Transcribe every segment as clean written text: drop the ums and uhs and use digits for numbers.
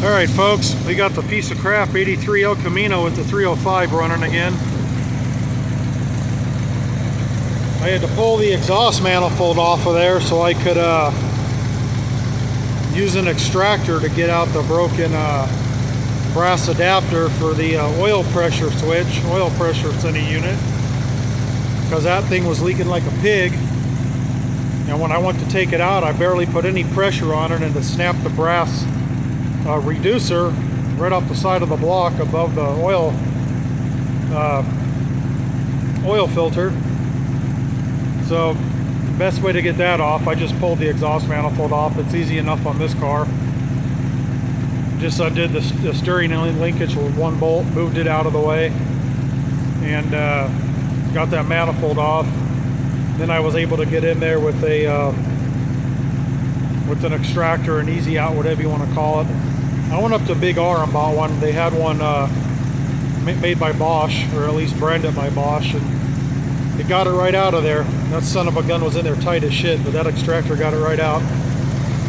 Alright folks, we got the piece of crap 83 El Camino with the 305 running again. I had to pull the exhaust manifold off of there so I could use an extractor to get out the broken brass adapter for the oil pressure switch, oil pressure sending unit, because that thing was leaking like a pig. And when I went to take it out, I barely put any pressure on it, and it snapped the brass reducer right off the side of the block above the oil filter. So the best way to get that off, I just pulled the exhaust manifold off. It's easy enough on this car. Just undid the steering linkage with one bolt, moved it out of the way, and got that manifold off. Then I was able to get in there with an extractor, an easy out, whatever you want to call it. I went up to Big R and bought one. They had one made by Bosch, or at least branded by Bosch, and it got it right out of there. That son of a gun was in there tight as shit, but that extractor got it right out.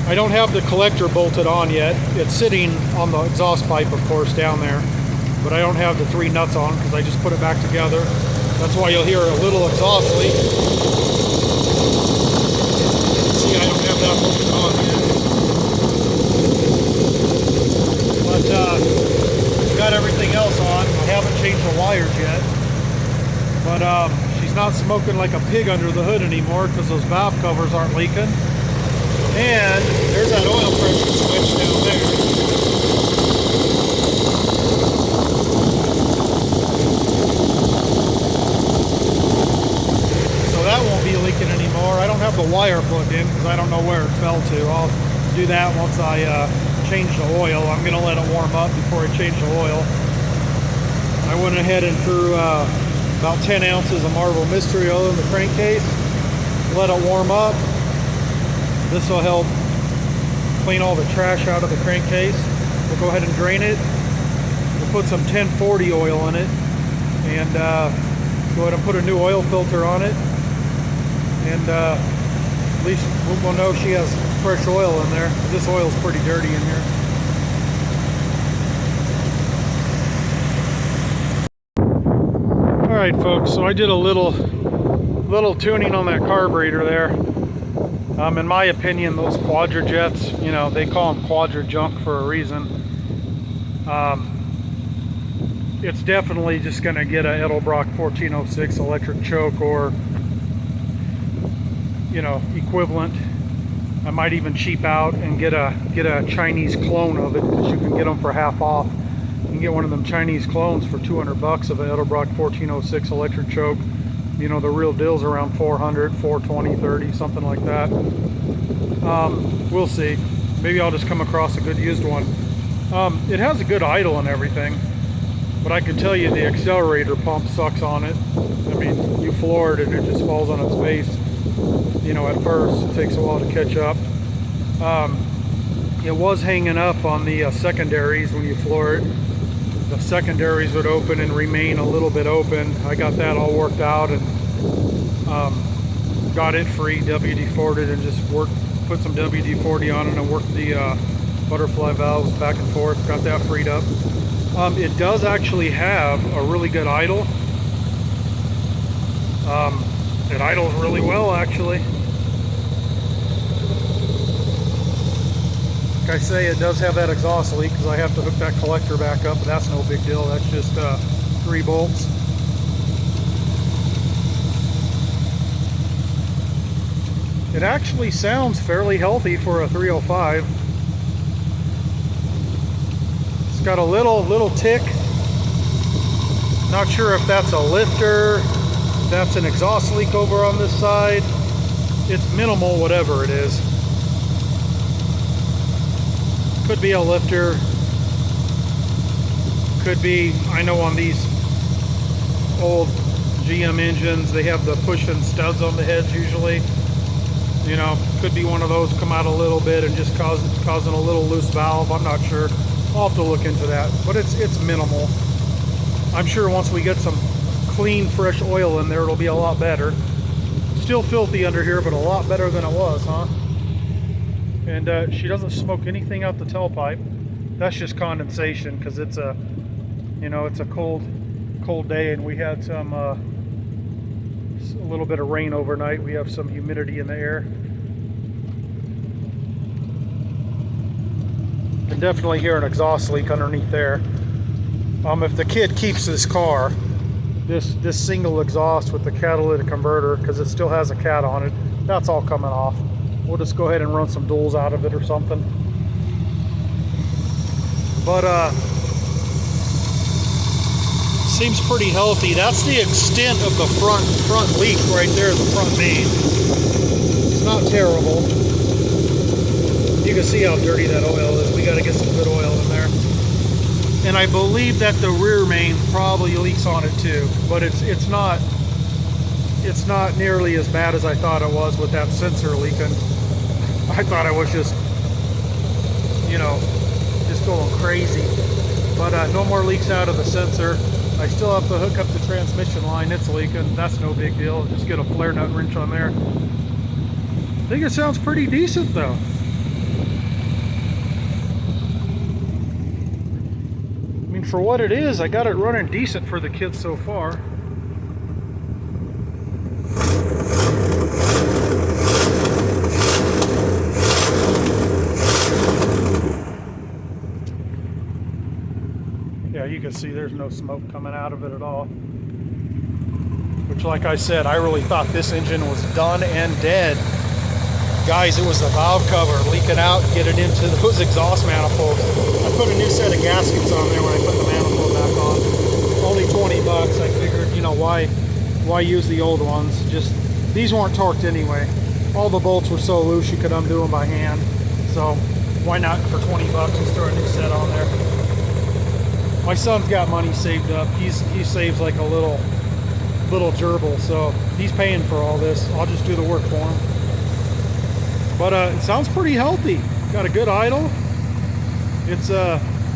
I don't have the collector bolted on yet. It's sitting on the exhaust pipe, of course, down there, but I don't have the 3 nuts on because I just put it back together. That's why you'll hear a little exhaust leak. See, I don't have that bolted on yet. But got everything else on. I haven't changed the wires yet. But she's not smoking like a pig under the hood anymore because those valve covers aren't leaking. And there's that oil pressure switch down there. So that won't be leaking anymore. I don't have the wire plugged in because I don't know where it fell to. I'll do that once I change the oil. I'm going to let it warm up before I change the oil. I went ahead and threw about 10 ounces of Marvel Mystery Oil in the crankcase. Let it warm up. This will help clean all the trash out of the crankcase. We'll go ahead and drain it. We'll put some 1040 oil in it, and go ahead and put a new oil filter on it. And at least we'll know she has fresh oil in there. This oil is pretty dirty in here. All right, folks. So I did a little tuning on that carburetor there. In my opinion, those Quadra jets, you know, they call them Quadra junk for a reason. It's definitely just going to get a Edelbrock 1406 electric choke, or, you know, equivalent. I might even cheap out and get a Chinese clone of it, because you can get them for half off. You can get one of them Chinese clones for $200 of an Edelbrock 1406 electric choke. You know, the real deal's around 400, 420, 30, something like that. We'll see. Maybe I'll just come across a good used one. It has a good idle and everything, but I can tell you the accelerator pump sucks on it. I mean, you floor it and it just falls on its face. You know, at first it takes a while to catch up. It was hanging up on the secondaries when you floor it. The secondaries would open and remain a little bit open. I got that all worked out and got it free, WD-40'd it, and just put some WD-40 on it and worked the butterfly valves back and forth. Got that freed up. It does actually have a really good idle. It idles really well, actually. Like I say, it does have that exhaust leak because I have to hook that collector back up, but that's no big deal. That's just 3 bolts. It actually sounds fairly healthy for a 305. It's got a little tick. Not sure if that's a lifter, if that's an exhaust leak over on this side. It's minimal, whatever it is. Could be a lifter. Could be, I know on these old GM engines, they have the push-in studs on the heads usually. You know, could be one of those come out a little bit and just causing a little loose valve. I'm not sure. I'll have to look into that, but it's minimal. I'm sure once we get some clean, fresh oil in there, it'll be a lot better. Still filthy under here, but a lot better than it was, huh? And she doesn't smoke anything out the tailpipe. That's just condensation because it's a, you know, it's a cold day, and we had some a little bit of rain overnight. We have some humidity in the air. You can definitely hear an exhaust leak underneath there. If the kid keeps this car, this single exhaust with the catalytic converter, because it still has a cat on it, that's all coming off. We'll just go ahead and run some duals out of it or something. But seems pretty healthy. That's the extent of the front leak right there, the front main. It's not terrible. You can see how dirty that oil is. We got to get some good oil in there. And I believe that the rear main probably leaks on it too, but it's not nearly as bad as I thought it was with that sensor leaking. I thought I was just, you know, just going crazy. But no more leaks out of the sensor. I still have to hook up the transmission line. It's leaking. That's no big deal. Just get a flare nut wrench on there. I think it sounds pretty decent though. I mean, for what it is, I got it running decent for the kids so far. Yeah, you can see there's no smoke coming out of it at all. Which, like I said, I really thought this engine was done and dead. Guys, it was the valve cover leaking out, getting into those exhaust manifolds. I put a new set of gaskets on there when I put the manifold back on. Only 20 bucks. I figured, you know, why use the old ones? Just, these weren't torqued anyway. All the bolts were so loose you could undo them by hand. So why not for 20 bucks just throw a new set on there? My son's got money saved up. He saves like a little gerbil, so he's paying for all this. I'll just do the work for him. But it sounds pretty healthy. Got a good idle. It's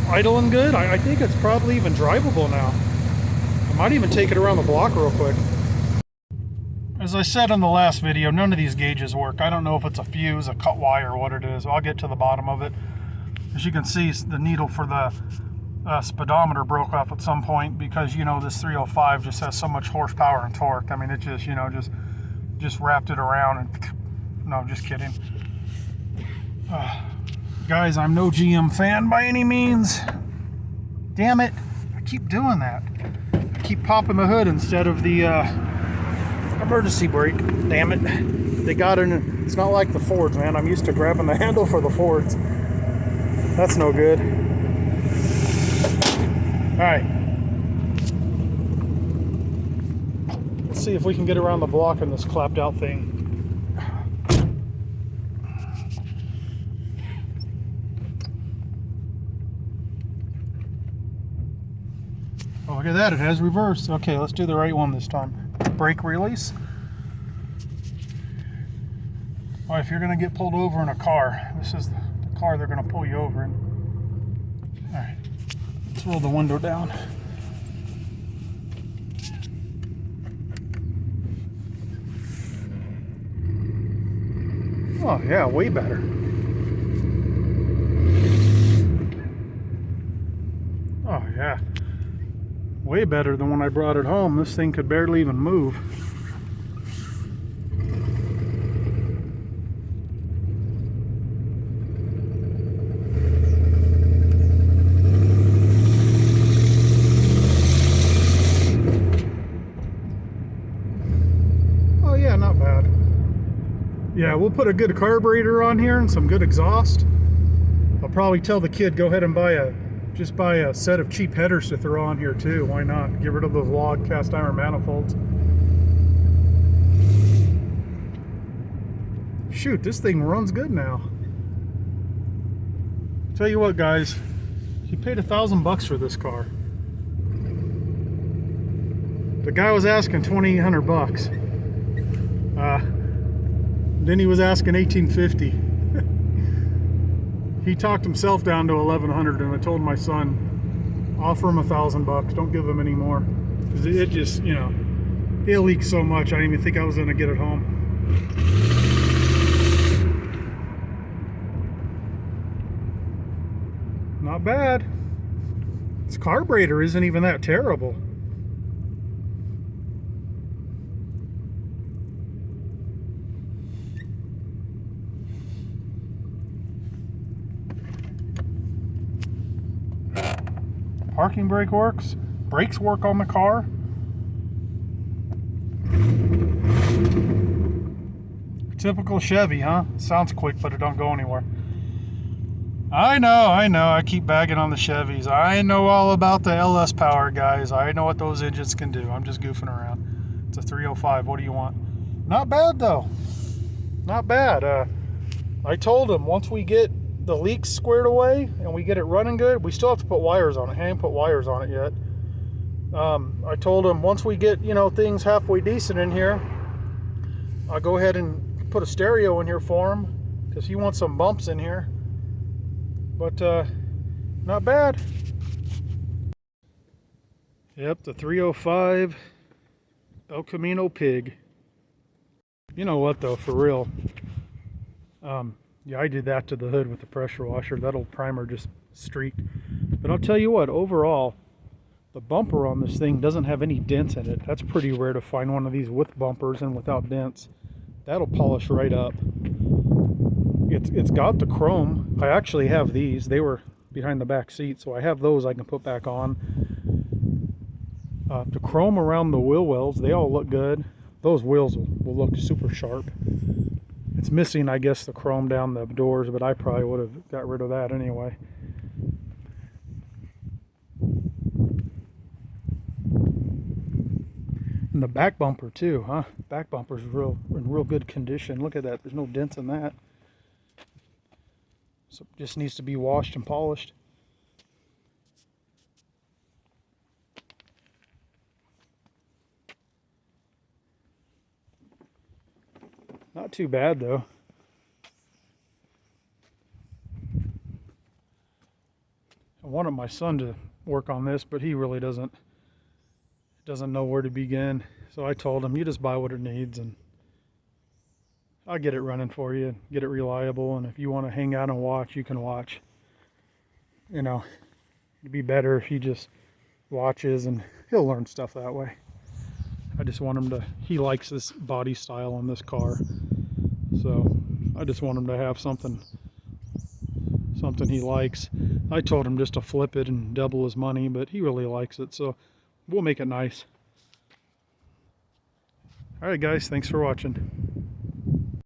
idling good. I think it's probably even drivable now. I might even take it around the block real quick. As I said in the last video, none of these gauges work. I don't know if it's a fuse, a cut wire, or what it is. I'll get to the bottom of it. As you can see, the needle for the speedometer broke off at some point because, you know, this 305 just has so much horsepower and torque. I mean, it just, you know, just wrapped it around and no, I'm just kidding. Guys, I'm no GM fan by any means. Damn it, I keep doing that. I keep popping the hood instead of the emergency brake. Damn it. They got it in, it's not like the Fords, man. I'm used to grabbing the handle for the Fords. That's no good. Alright. Let's see if we can get around the block in this clapped out thing. Oh, look at that, it has reverse. Okay, let's do the right one this time. Brake release. Well, if you're going to get pulled over in a car, this is the car they're going to pull you over in. Alright, let's roll the window down. Oh yeah, way better. Oh yeah. Way better than when I brought it home. This thing could barely even move. Oh yeah, not bad. Yeah, we'll put a good carburetor on here and some good exhaust. I'll probably tell the kid, go ahead and just buy a set of cheap headers to throw on here too. Why not? Get rid of those log cast iron manifolds. Shoot, this thing runs good now. Tell you what, guys, he paid $1,000 for this car. The guy was asking $2,800. Then he was asking $1,850. He talked himself down to $1,100, and I told my son, offer him $1,000. Don't give him any more, because it just, you know, it leaked so much. I didn't even think I was going to get it home. Not bad. This carburetor isn't even that terrible. Parking brake works. Brakes work on the car. Typical Chevy, huh? Sounds quick, but it don't go anywhere. I know. I keep bagging on the Chevys. I know all about the LS power, guys. I know what those engines can do. I'm just goofing around. It's a 305. What do you want? Not bad, though. Not bad. I told him once we get the leaks squared away and we get it running good, we still have to put wires on it. I ain't put wires on it yet. I told him once we get, things halfway decent in here, I'll go ahead and put a stereo in here for him because he wants some bumps in here. But not bad. Yep, the 305 El Camino pig. You know what though, for real. Yeah, I did that to the hood with the pressure washer. That old primer just streaked. But I'll tell you what, overall, the bumper on this thing doesn't have any dents in it. That's pretty rare to find one of these with bumpers and without dents. That'll polish right up. It's got the chrome. I actually have these. They were behind the back seat, so I have those I can put back on. The chrome around the wheel wells, they all look good. Those wheels will look super sharp. It's missing, I guess, the chrome down the doors, but I probably would have got rid of that anyway. And the back bumper too, huh? Back bumper's in real good condition. Look at that. There's no dents in that. So it just needs to be washed and polished. Not too bad though. I wanted my son to work on this, but he really doesn't know where to begin. So I told him, you just buy what it needs and I'll get it running for you, get it reliable, and if you want to hang out and watch, you can watch. It'd be better if he just watches and he'll learn stuff that way. I just want him to, he likes this body style on this car. So I just want him to have something he likes. I told him just to flip it and double his money, but he really likes it, so we'll make it nice. Alright guys, thanks for watching.